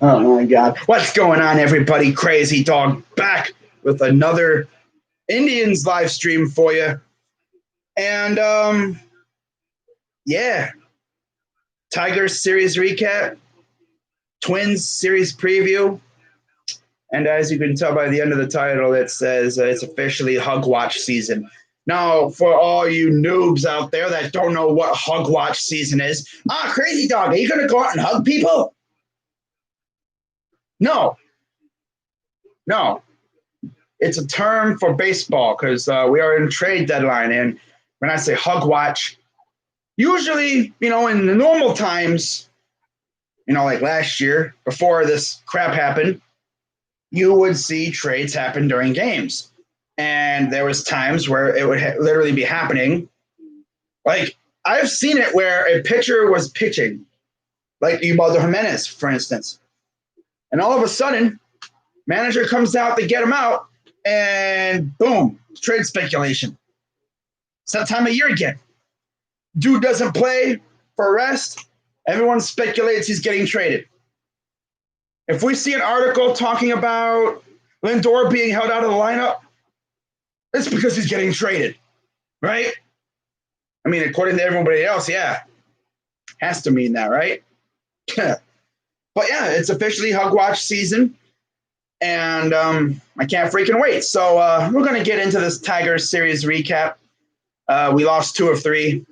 Oh my God. What's going on, everybody? Crazy Dog back with another Indians live stream for you. And yeah, Tigers series recap, Twins series preview. And as you can tell by the end of the title, it says it's officially HUG Watch season. Now, for all you noobs out there that don't know what HUG Watch season is, Crazy Dog, are you going to go out and hug people? No. It's a term for baseball because we are in trade deadline. And when I say HUG Watch, usually, in the normal times, like last year, before this crap happened, you would see trades happen during games. And there was times where it would literally be happening. Like, I've seen it where a pitcher was pitching, like Ubaldo Jimenez, for instance. And all of a sudden, manager comes out to get him out, and boom, trade speculation. It's that time of year again. Dude doesn't play for rest. Everyone speculates he's getting traded. If we see an article talking about Lindor being held out of the lineup, it's because he's getting traded, right? I mean, according to everybody else, yeah. Has to mean that, right? But yeah, it's officially HUG Watch season. And I can't freaking wait. So we're going to get into this Tigers series recap. We lost 2 of 3.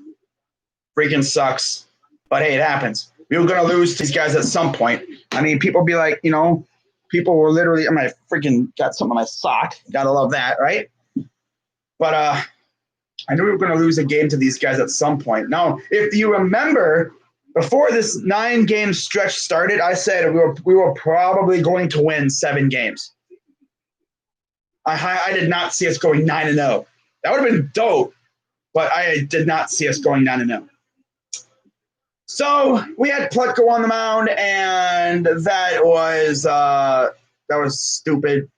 Freaking sucks. But hey, it happens. We were going to lose to these guys at some point. I mean, people be like, people were literally, I freaking got some on my sock. Gotta love that, right? But I knew we were going to lose a game to these guys at some point. Now, if you remember, before this 9-game stretch started, I said we were probably going to win 7 games. I did not see us going 9-0. That would have been dope, but I did not see us going 9-0. So we had Plutko on the mound, and that was stupid.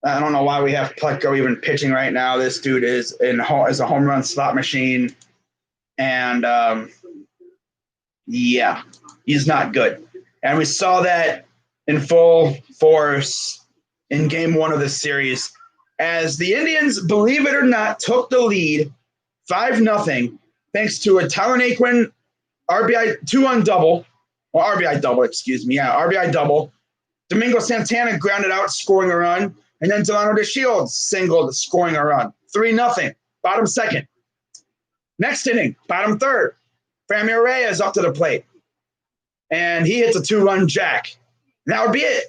I don't know why we have Plutko even pitching right now. This dude is a home run slot machine, and yeah, he's not good. And we saw that in full force in Game 1 of this series, as the Indians, believe it or not, took the lead 5-0. Thanks to a Tyler Naquin RBI 2-run double, or RBI double, excuse me. Yeah, RBI double. Domingo Santana grounded out, scoring a run. And then Delano DeShields singled, scoring a run. 3-0, bottom second. Next inning, bottom third. Framil Reyes up to the plate. And he hits a 2-run jack. And that would be it.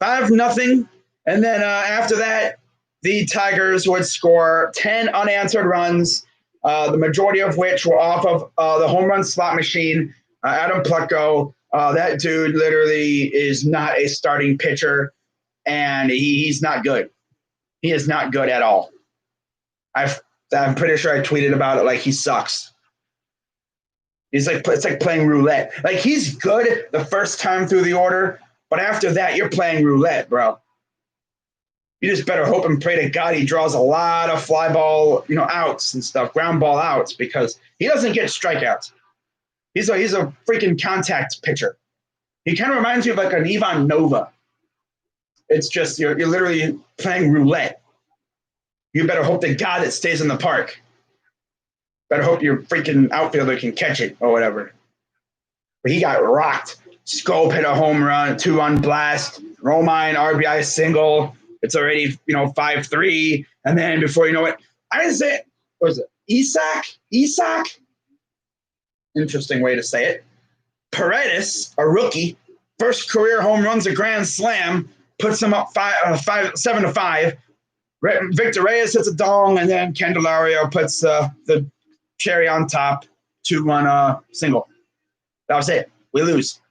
5-0. And then after that, the Tigers would score 10 unanswered runs. The majority of which were off of the home run slot machine, Adam Plutko. That dude literally is not a starting pitcher, and he's not good. He is not good at all. I'm pretty sure I tweeted about it like he sucks. It's like playing roulette. Like, he's good the first time through the order, but after that, you're playing roulette, bro. You just better hope and pray to God he draws a lot of fly ball, outs and stuff, ground ball outs, because he doesn't get strikeouts. He's a freaking contact pitcher. He kind of reminds you of like an Ivan Nova. It's just you're literally playing roulette. You better hope to God it stays in the park. Better hope your freaking outfielder can catch it or whatever. But he got rocked. Scope hit a home run, 2-run blast. Romine RBI single. It's already, 5-3. And then before you know it, I didn't say it. What was it? Isak? Interesting way to say it. Paredes, a rookie, first career home runs a grand slam, puts him up 7-5. Victor Reyes hits a dong, and then Candelario puts the cherry on top, 2-run single. That was it. We lose.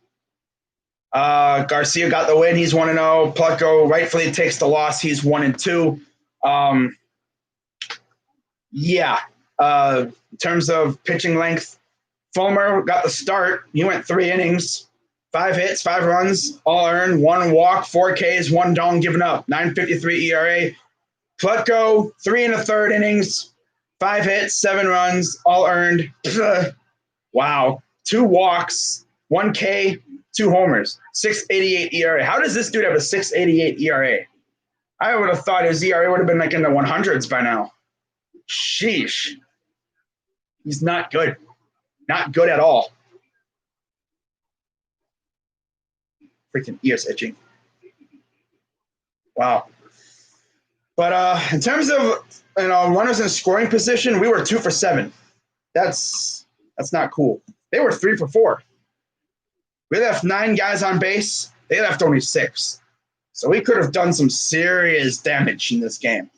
Garcia got the win. He's 1-0. Plutko rightfully takes the loss. He's 1-2. In terms of pitching length, Fulmer got the start. He went 3 innings, 5 hits, 5 runs, all earned, 1 walk, 4 Ks, 1 dong given up, 9.53 ERA. Plutko, 3 1/3 innings, 5 hits, 7 runs, all earned. Wow. 2 walks, 1 K, 2 homers, 6.88 ERA. How does this dude have a 6.88 ERA? I would have thought his ERA would have been like in the 100s by now. Sheesh. He's not good. Not good at all. Freaking ears itching. Wow. But in terms of runners in scoring position, we were 2 for 7. That's not cool. They were 3 for 4. We left 9 guys on base. They left only 6. So we could have done some serious damage in this game.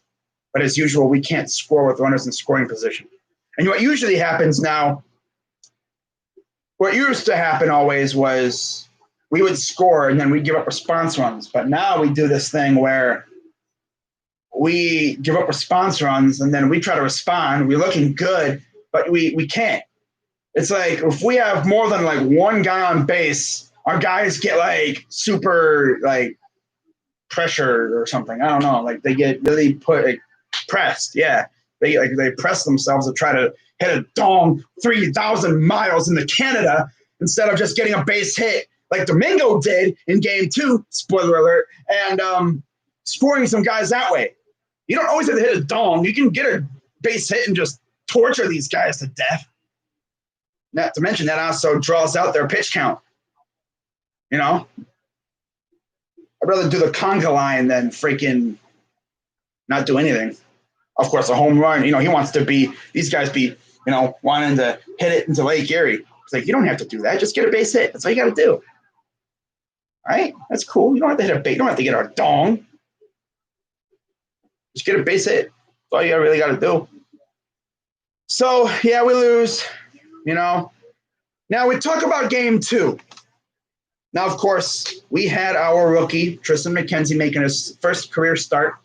But as usual, we can't score with runners in scoring position. And what usually happens now, what used to happen always was we would score and then we'd give up response runs. But now we do this thing where we give up response runs and then we try to respond. We're looking good, but we can't. It's like if we have more than like 1 guy on base, our guys get like super like pressure or something. I don't know. Like they get really pressed. Yeah. They press themselves to try to hit a dong 3,000 miles into Canada instead of just getting a base hit like Domingo did in game 2, spoiler alert, and scoring some guys that way. You don't always have to hit a dong. You can get a base hit and just torture these guys to death. Not to mention that also draws out their pitch count. You know? I'd rather do the conga line than freaking not do anything. Of course, a home run, he wants to be, these guys be, wanting to hit it into Lake Erie. It's like, you don't have to do that. Just get a base hit. That's all you got to do. All right? That's cool. You don't have to hit a base. You don't have to get a dong. Just get a base hit. That's all you really got to do. So, yeah, we lose, Now we talk about game 2. Now, of course, we had our rookie, Tristan McKenzie, making his first career start.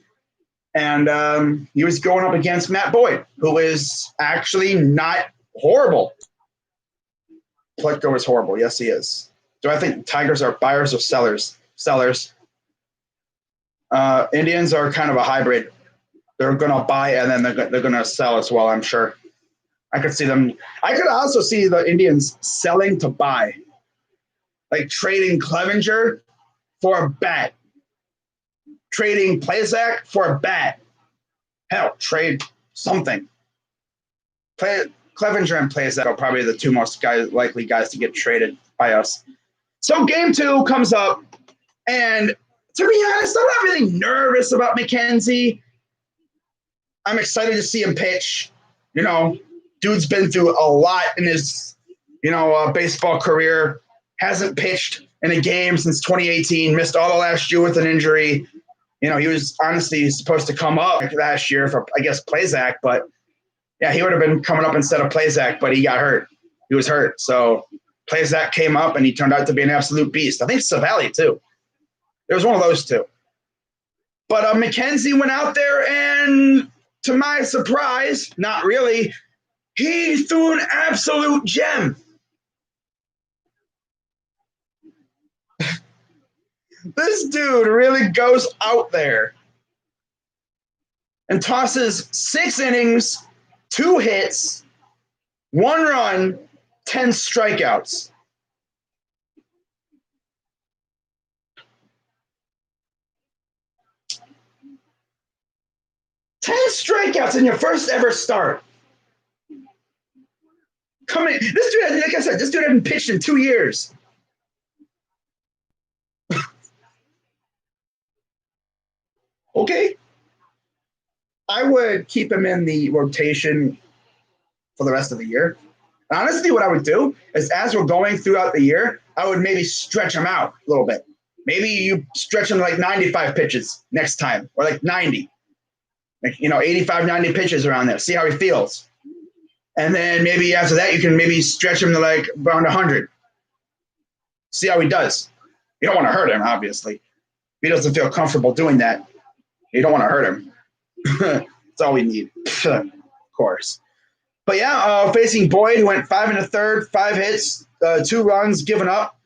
And he was going up against Matt Boyd, who is actually not horrible. Pletko is horrible. Yes, he is. Do I think Tigers are buyers or sellers? Sellers. Indians are kind of a hybrid. They're going to buy and then they're going to sell as well, I'm sure. I could see them. I could also see the Indians selling to buy. Like trading Clevenger for a bat. Trading Plazak for a bat. Hell, trade something. Clevenger and Plazak are probably the 2 most likely guys to get traded by us. So game 2 comes up, and to be honest, I'm not really nervous about McKenzie. I'm excited to see him pitch. Dude's been through a lot in his, baseball career. Hasn't pitched in a game since 2018. Missed all the last year with an injury. He was honestly supposed to come up last year for, I guess, Plazak. But, yeah, he would have been coming up instead of Plazak, but he got hurt. He was hurt. So Plazak came up, and he turned out to be an absolute beast. I think Savali, too. It was one of those 2. But McKenzie went out there, and to my surprise, not really, he threw an absolute gem. This dude really goes out there and tosses 6 innings, 2 hits, 1 run, 10 strikeouts. Ten strikeouts in your first ever start. This dude, like I said, this dude hadn't pitched in 2 years. Okay. I would keep him in the rotation for the rest of the year. Honestly, what I would do is as we're going throughout the year, I would maybe stretch him out a little bit. Maybe you stretch him like 95 pitches next time, or like 90. Like, 85, 90 pitches around there. See how he feels. And then maybe after that, you can maybe stretch him to like around 100. See how he does. You don't want to hurt him, obviously. If he doesn't feel comfortable doing that, you don't want to hurt him. That's all we need, of course. But yeah, facing Boyd, who went 5 1/3, 5 hits, 2 runs given up,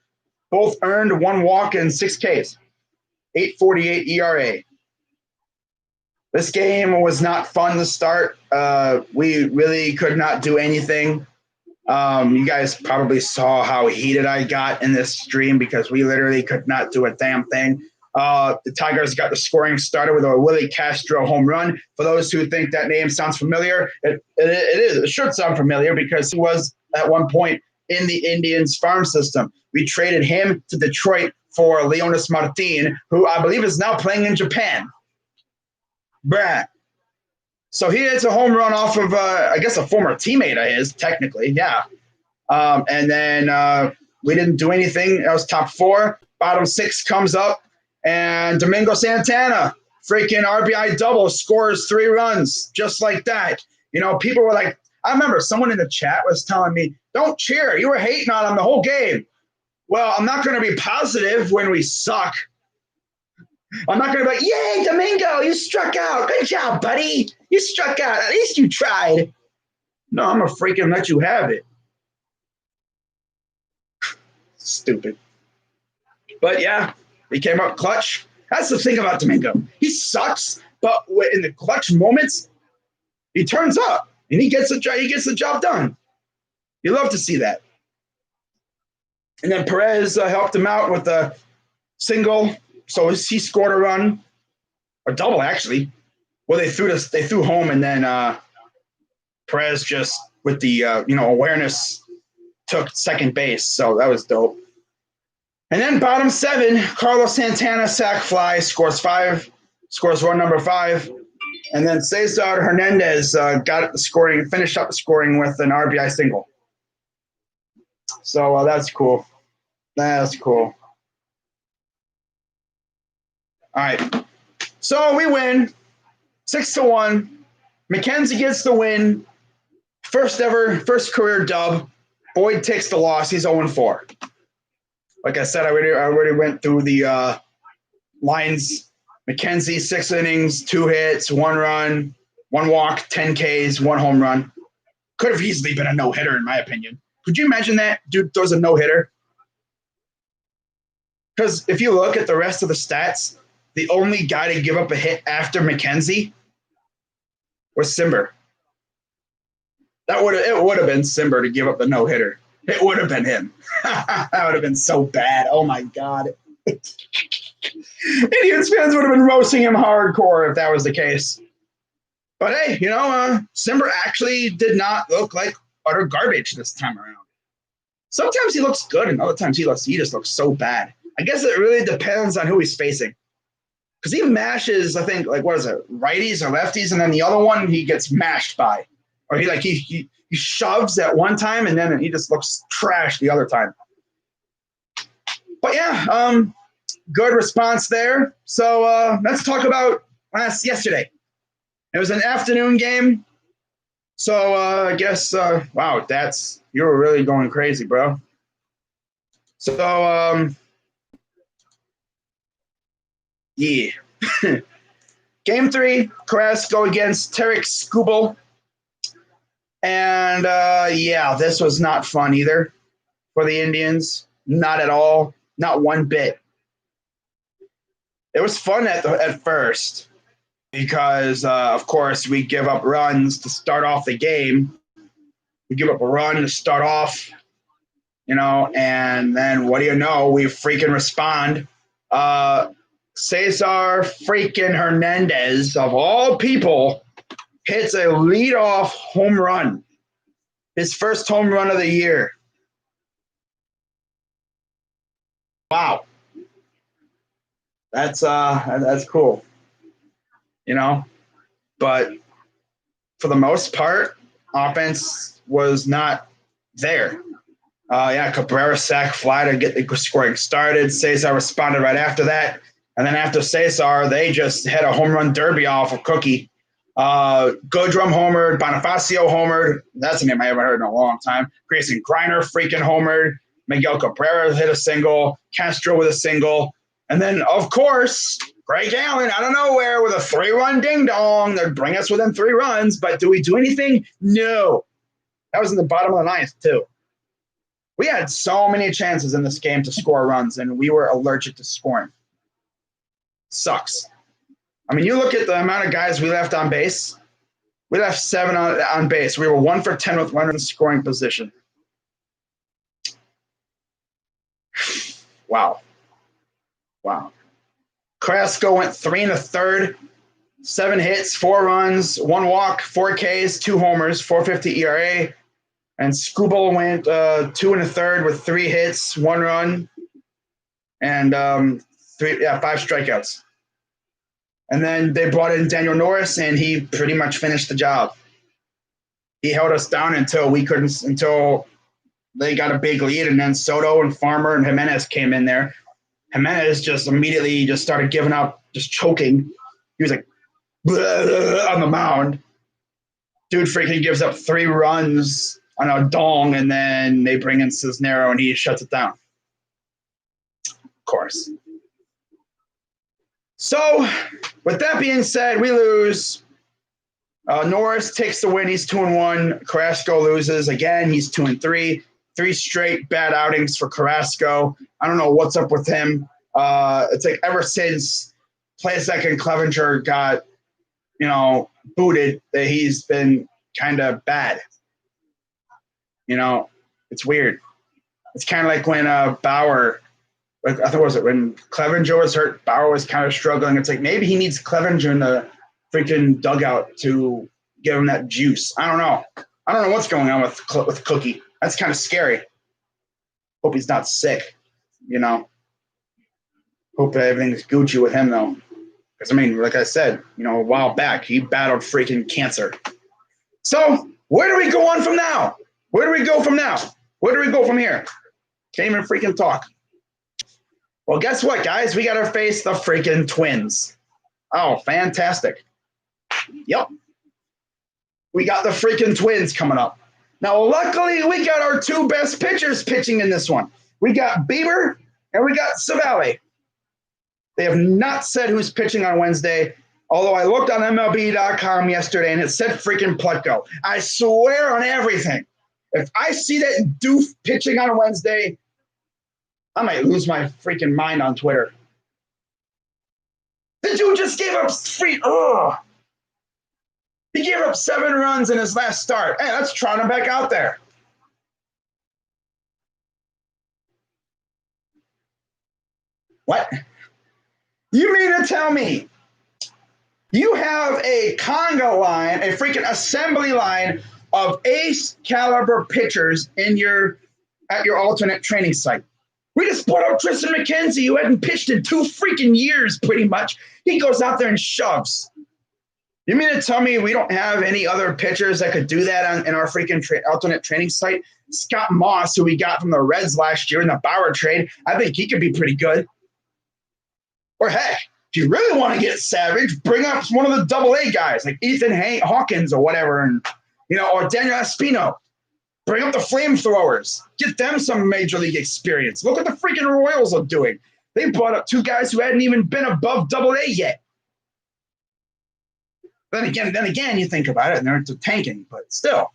both earned, 1 walk and 6 Ks. 8.48 ERA. This game was not fun to start. We really could not do anything. You guys probably saw how heated I got in this stream because we literally could not do a damn thing. The Tigers got the scoring started with a Willie Castro home run. For those who think that name sounds familiar, it is. It should sound familiar because he was at one point in the Indians farm system. We traded him to Detroit for Leonis Martin, who I believe is now playing in Japan. Bruh. So he hits a home run off of, I guess, a former teammate of his, technically, yeah. And then we didn't do anything. That was top 4. Bottom 6 comes up, and Domingo Santana, freaking RBI double, scores 3 runs, just like that. You know, people were like, I remember someone in the chat was telling me, don't cheer. You were hating on him the whole game. Well, I'm not going to be positive when we suck. I'm not going to be like, yay, Domingo, you struck out. Good job, buddy. You struck out. At least you tried. No, I'm going to freaking let you have it. Stupid. But, yeah, he came up clutch. That's the thing about Domingo. He sucks, but in the clutch moments, he turns up, and he gets the job done. You love to see that. And then Perez helped him out with a single. So he scored a run, or double actually. Well, they threw home, and then Perez just with the awareness took second base. So that was dope. And then bottom 7, Carlos Santana sac fly, scores run number 5, and then Cesar Hernandez got the scoring, finished up the scoring with an RBI single. So that's cool. That's cool. All right, so we win 6-1. McKenzie gets the win. First career dub. Boyd takes the loss. He's 0-4. Like I said, I already went through the lines. McKenzie, 6 innings, 2 hits, 1 run, 1 walk, 10 Ks, 1 home run. Could have easily been a no-hitter, in my opinion. Could you imagine that? Dude throws a no-hitter. Because if you look at the rest of the stats, the only guy to give up a hit after McKenzie was Simber. It would have been Simber to give up the no-hitter. It would have been him. That would have been so bad. Oh, my God. Indians fans would have been roasting him hardcore if that was the case. But, hey, Simber actually did not look like utter garbage this time around. Sometimes he looks good, and other times he just looks so bad. I guess it really depends on who he's facing. Because he mashes, I think, righties or lefties, and then the other one he gets mashed by. Or he shoves at one time, and then he just looks trash the other time. But yeah, good response there. So let's talk about yesterday. It was an afternoon game. So I guess, wow, you were really going crazy, bro. So, yeah. Game 3, Carrasco against Tarek Skubal. And, yeah, this was not fun either for the Indians. Not at all. Not one bit. It was fun at first because, of course, we give up runs to start off the game. We give up a run to start off, and then what do you know? We freaking respond. Cesar freaking Hernandez, of all people, hits a leadoff home run. His first home run of the year. Wow. That's cool. But for the most part, offense was not there. Cabrera sac fly to get the scoring started. Cesar responded right after that. And then after Cesar, they just had a home run derby off of Cookie. Goodrum homered, Bonifacio homered. That's a name I haven't heard in a long time. Grayson Greiner freaking homered. Miguel Cabrera hit a single. Castro with a single. And then, of course, Greg Allen out of nowhere with a 3-run ding-dong. They'd bring us within 3 runs. But do we do anything? No. That was in the bottom of the 9th, too. We had so many chances in this game to score runs, and we were allergic to scoring. Sucks. I mean, you look at the amount of guys we left on base. We left 7 on base. We were 1 for 10 with runners in scoring position. Wow. Carrasco went 3 1/3, 7 hits, 4 runs, 1 walk, 4 Ks, 2 homers, 4.50 ERA. And Skubal went 2 1/3 with 3 hits, 1 run, and 5 strikeouts. And then they brought in Daniel Norris, and he pretty much finished the job. He held us down until they got a big lead, and then Soto and Farmer and Jimenez came in there. Jimenez just immediately just started giving up, just choking. He was like on the mound. Dude freaking gives up 3 runs on a dong, and then they bring in Cisnero, and he shuts it down. Of course. So, with that being said, we lose. Norris takes the win. He's 2-1. Carrasco loses again. He's 2-3. 3 straight bad outings for Carrasco. I don't know what's up with him. It's like ever since Plesac and Clevenger got, booted, that he's been kind of bad. It's weird. It's kind of like when Bauer, when Clevenger was hurt, Bauer was kind of struggling. It's like maybe he needs Clevenger in the freaking dugout to give him that juice. I don't know. I don't know what's going on with Cookie. That's kind of scary. Hope he's not sick, Hope everything's Gucci with him, though. Because, like I said, a while back, he battled freaking cancer. So, where do we go on from now? Where do we go from now? Where do we go from here? Can't even freaking talk. Well, guess what, guys? We got to face the freaking Twins. Oh, fantastic. Yep. We got the freaking Twins coming up. Now, luckily, we got our 2 best pitchers pitching in this one. We got Bieber and we got Savali. They have not said who's pitching on Wednesday, although I looked on MLB.com yesterday and it said freaking Plutko. I swear on everything. If I see that doof pitching on Wednesday, I might lose my freaking mind on Twitter. The dude just gave up He gave up 7 runs in his last start. Hey, let's trot him back out there. What? You mean to tell me you have a conga line, a freaking assembly line of ace caliber pitchers at your alternate training site? We just put out Tristan McKenzie, who hadn't pitched in 2 freaking years, pretty much. He goes out there and shoves. You mean to tell me we don't have any other pitchers that could do that in our freaking alternate training site? Scott Moss, who we got from the Reds last year in the Bauer trade, I think he could be pretty good. Or heck, if you really want to get savage, bring up one of the AA guys like Ethan Hawkins or whatever, and or Daniel Espino. Bring up the flamethrowers. Get them some major league experience. Look what the freaking Royals are doing. They brought up 2 guys who hadn't even been above AA yet. Then again, you think about it, and they're tanking, but still.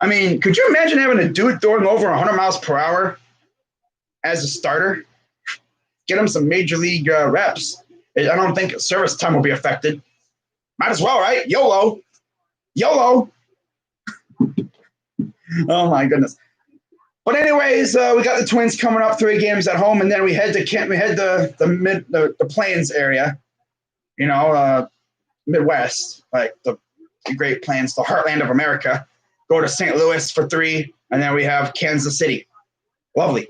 Could you imagine having a dude throwing over 100 miles per hour as a starter? Get him some major league reps. I don't think service time will be affected. Might as well, right? YOLO. Oh my goodness. But anyways, we got the Twins coming up, 3 games at home, and then we head the Plains area, Midwest, like the Great Plains, the heartland of America. Go to St. Louis for 3, and then we have Kansas City. Lovely.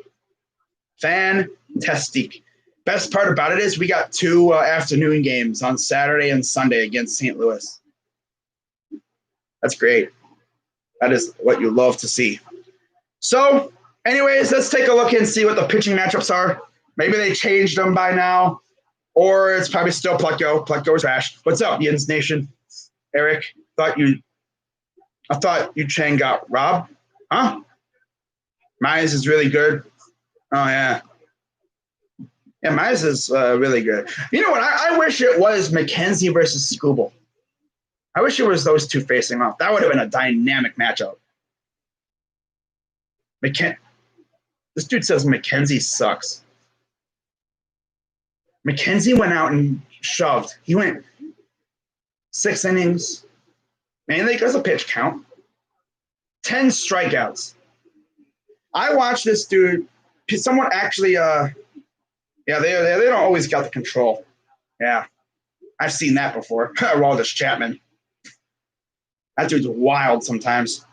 Fantastic. Best part about it is we got 2 afternoon games on Saturday and Sunday against St. Louis. That's great. That is what you love to see. So, anyways, let's take a look and see what the pitching matchups are. Maybe they changed them by now, or it's probably still Plutko. Plutko's trash. What's up, Yins Nation? Eric, I thought Yu Chang got robbed. Huh? Mize is really good. Oh, yeah. Yeah, Mize is really good. You know what? I wish it was McKenzie versus Skubal. I wish it was those 2 facing off. That would have been a dynamic matchup. This dude says McKenzie sucks. McKenzie went out and shoved. He went 6 innings, mainly because of pitch count, 10 strikeouts. I watched this dude. Someone actually, they don't always got the control. Yeah, I've seen that before. Aroldis Chapman. That dude's wild sometimes.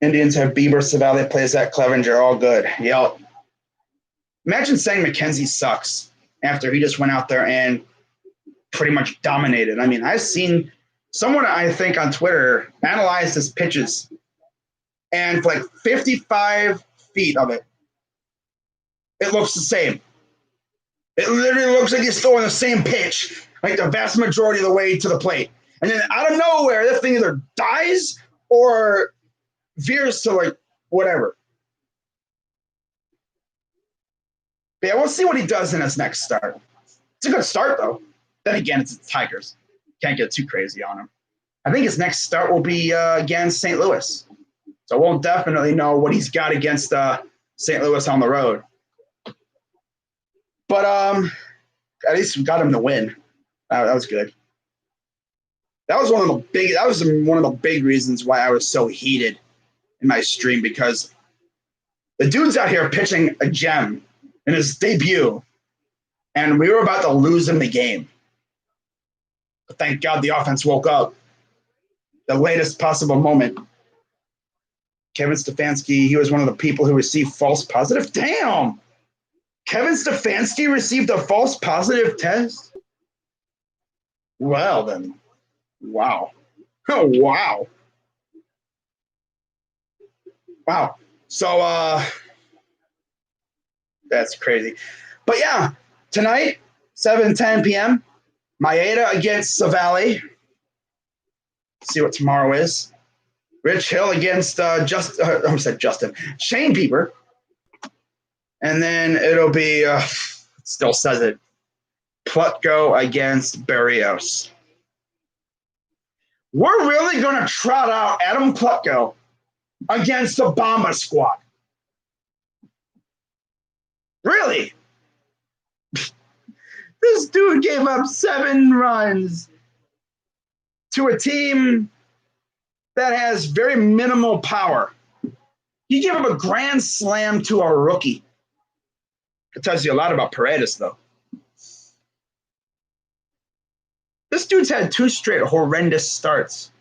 Indians have Bieber, Savali plays that Clevenger, all good. Yep. Imagine saying McKenzie sucks after he just went out there and pretty much dominated. I mean, I've seen someone, I think, on Twitter analyzed his pitches, and for like 55 feet of it, it looks the same. It literally looks like he's throwing the same pitch, like the vast majority of the way to the plate. And then out of nowhere, this thing either dies or veers to like whatever. But yeah, we'll see what he does in his next start. It's a good start, though. Then again, it's the Tigers. Can't get too crazy on him. I think his next start will be against St. Louis. So we'll definitely know what he's got against St. Louis on the road. But at least we got him to win. That was good. That was one of the big reasons why I was so heated in my stream, because the dude's out here pitching a gem in his debut, and we were about to lose him the game. But thank God the offense woke up. The latest possible moment. Kevin Stefanski, he was one of the people who received false positive. Damn! Kevin Stefanski received a false positive test? Well, then. Wow. Oh, wow. Wow. So, that's crazy. But yeah, tonight, 7:10 p.m., Maeda against Savali. See what tomorrow is. Rich Hill against Shane Bieber. And then it'll be, still says it, Plutko against Berrios. We're really going to trot out Adam Plutko against the Bomba squad. Really? This dude gave up 7 runs to a team that has very minimal power. He gave up a grand slam to a rookie. It tells you a lot about Paredes, though. This dude's had 2 straight horrendous starts.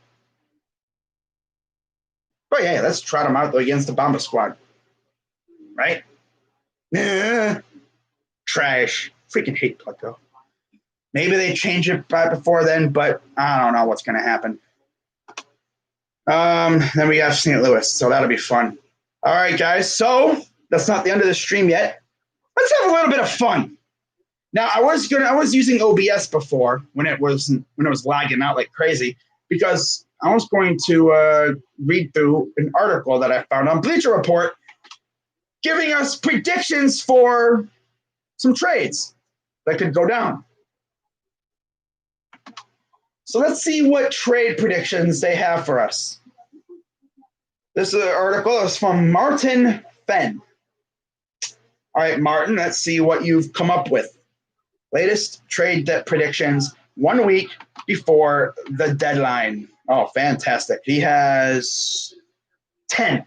But yeah, let's trot him out, though, against the Bomba squad. Right? Trash. Freaking hate Plutko. Maybe they change it right before then, but I don't know what's going to happen. Then we have St. Louis, so that'll be fun. All right, guys. So that's not the end of the stream yet. Let's have a little bit of fun. Now, I was using OBS before when it was lagging out like crazy, because I was going to read through an article that I found on Bleacher Report giving us predictions for some trades that could go down. So let's see what trade predictions they have for us. This article is from Martin Fenn. All right, Martin, let's see what you've come up with. Latest trade predictions 1 week before the deadline. Oh, fantastic. He has 10.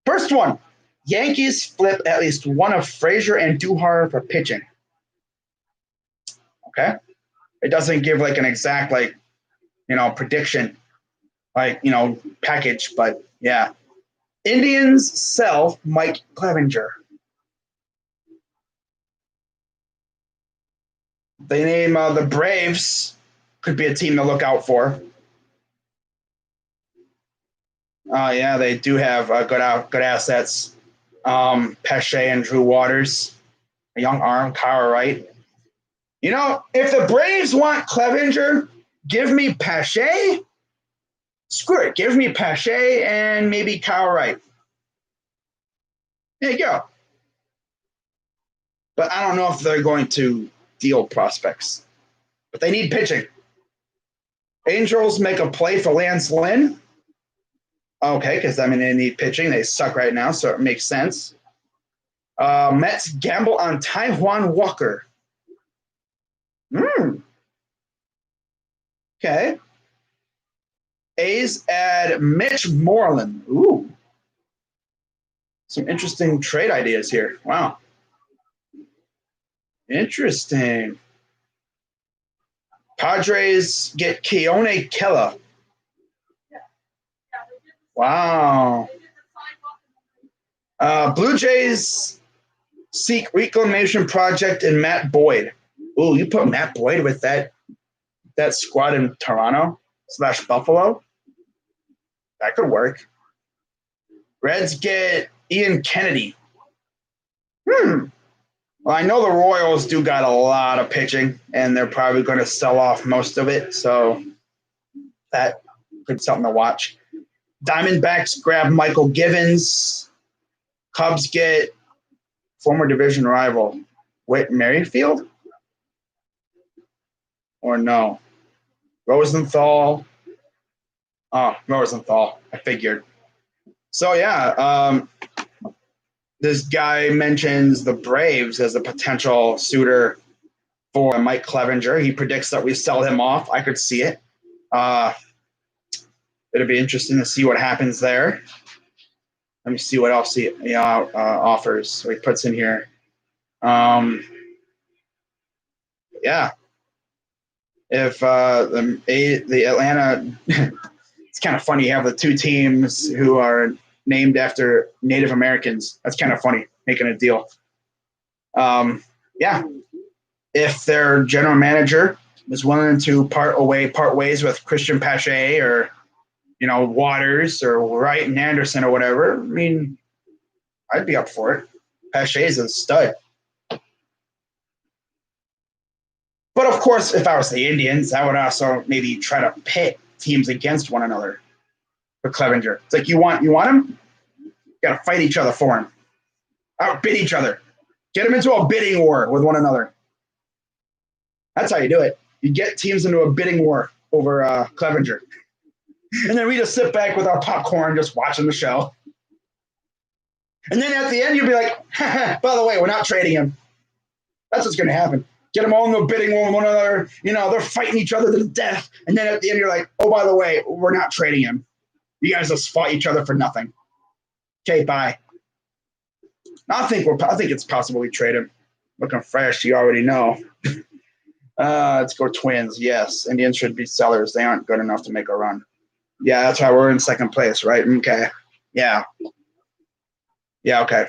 First one, Yankees flip at least one of Frazier and Duhar for pitching. Okay. It doesn't give like an exact, prediction, package, but yeah. Indians sell Mike Clevenger. They name the Braves, could be a team to look out for. Yeah, they do have good assets. Pesce and Drew Waters, a young arm, Kyle Wright. You know, if the Braves want Clevenger, give me Pesce. Screw it. Give me Pesce and maybe Kyle Wright. There you go. But I don't know if they're going to deal prospects. But they need pitching. Angels make a play for Lance Lynn. Okay, because they need pitching. They suck right now, so it makes sense. Mets gamble on Taijuan Walker. Hmm. Okay. A's add Mitch Moreland. Ooh. Some interesting trade ideas here. Wow. Interesting. Padres get Keone Kela. Wow. Blue Jays seek reclamation project in Matt Boyd. Ooh, you put Matt Boyd with that squad in Toronto / Buffalo. That could work. Reds get Ian Kennedy. Well, I know the Royals do got a lot of pitching, and they're probably going to sell off most of it, so that could be something to watch. Diamondbacks grab Michael Givens. Cubs get former division rival Whit Merrifield? Or no? Rosenthal. Oh, Rosenthal. I figured. So, yeah, this guy mentions the Braves as a potential suitor for Mike Clevenger. He predicts that we sell him off. I could see it. It'll be interesting to see what happens there. Let me see what else he offers. So he puts in here. Yeah. If the Atlanta, it's kind of funny. You have the two teams who are named after Native Americans. That's kind of funny, making a deal. Yeah. If their general manager is willing to part ways with Christian Pache or Waters or Wright and Anderson or whatever, I mean, I'd be up for it. Pache's a stud. But of course, if I was the Indians, I would also maybe try to pit teams against one another for Clevenger. It's like you want him, you got to fight each other for him. Outbid each other. Get them into a bidding war with one another. That's how you do it. You get teams into a bidding war over Clevenger. And then we just sit back with our popcorn just watching the show. And then at the end, you'll be like, by the way, we're not trading him. That's what's going to happen. Get them all into a bidding war with one another. They're fighting each other to the death. And then at the end, you're like, oh, by the way, we're not trading him. You guys just fought each other for nothing. Okay, bye. I think it's possible we trade him. Looking fresh, you already know. Let's go Twins. Yes, Indians should be sellers. They aren't good enough to make a run. Yeah, that's why we're in second place, right? Okay. Yeah. Yeah, okay.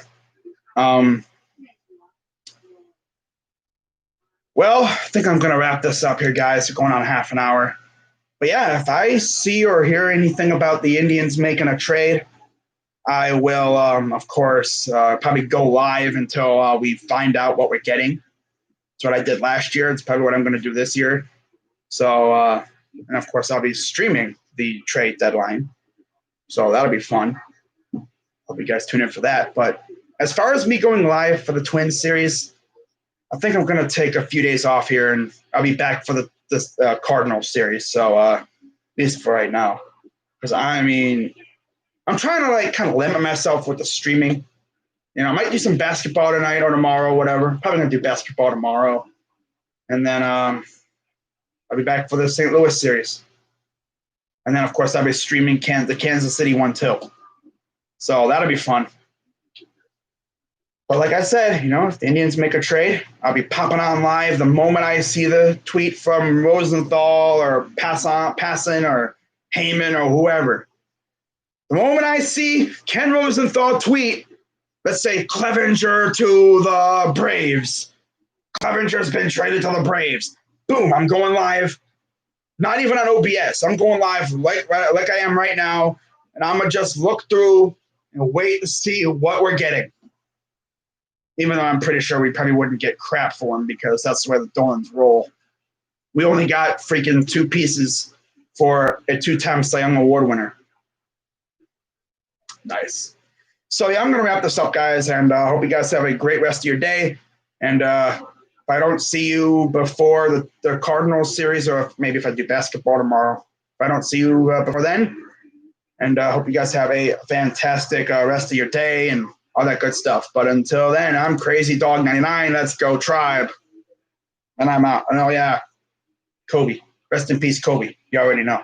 Well, I think I'm going to wrap this up here, guys. We're going on half an hour. But yeah, if I see or hear anything about the Indians making a trade, I will, of course, probably go live until we find out what we're getting. That's what I did last year. It's probably what I'm going to do this year. So, and of course, I'll be streaming the trade deadline. So that'll be fun. Hope you guys tune in for that. But as far as me going live for the Twins series, I think I'm going to take a few days off here, and I'll be back for the Cardinal series. So at least for right now. Because, I mean, I'm trying to, kind of limit myself with the streaming. I might do some basketball tonight or tomorrow, whatever. Probably going to do basketball tomorrow. And then I'll be back for the St. Louis series. And then, of course, I'll be streaming the Kansas City one, too. So that'll be fun. But like I said, if the Indians make a trade, I'll be popping on live the moment I see the tweet from Rosenthal or Passan or Heyman or whoever. The moment I see Ken Rosenthal tweet, let's say Clevenger to the Braves. Clevenger's been traded to the Braves. Boom, I'm going live. Not even on OBS. I'm going live like I am right now, and I'm going to just look through and wait to see what we're getting. Even though I'm pretty sure we probably wouldn't get crap for him because that's the way the Dolans roll. We only got freaking 2 pieces for a 2-time Cy Young Award winner. Nice. So, yeah, I'm going to wrap this up, guys, and I hope you guys have a great rest of your day. And if I don't see you before the Cardinals series, or maybe if I do basketball tomorrow, if I don't see you before then, and I hope you guys have a fantastic rest of your day and all that good stuff. But until then, I'm Crazy Dog 99. Let's go Tribe. And I'm out. And oh, yeah, Kobe. Rest in peace, Kobe. You already know.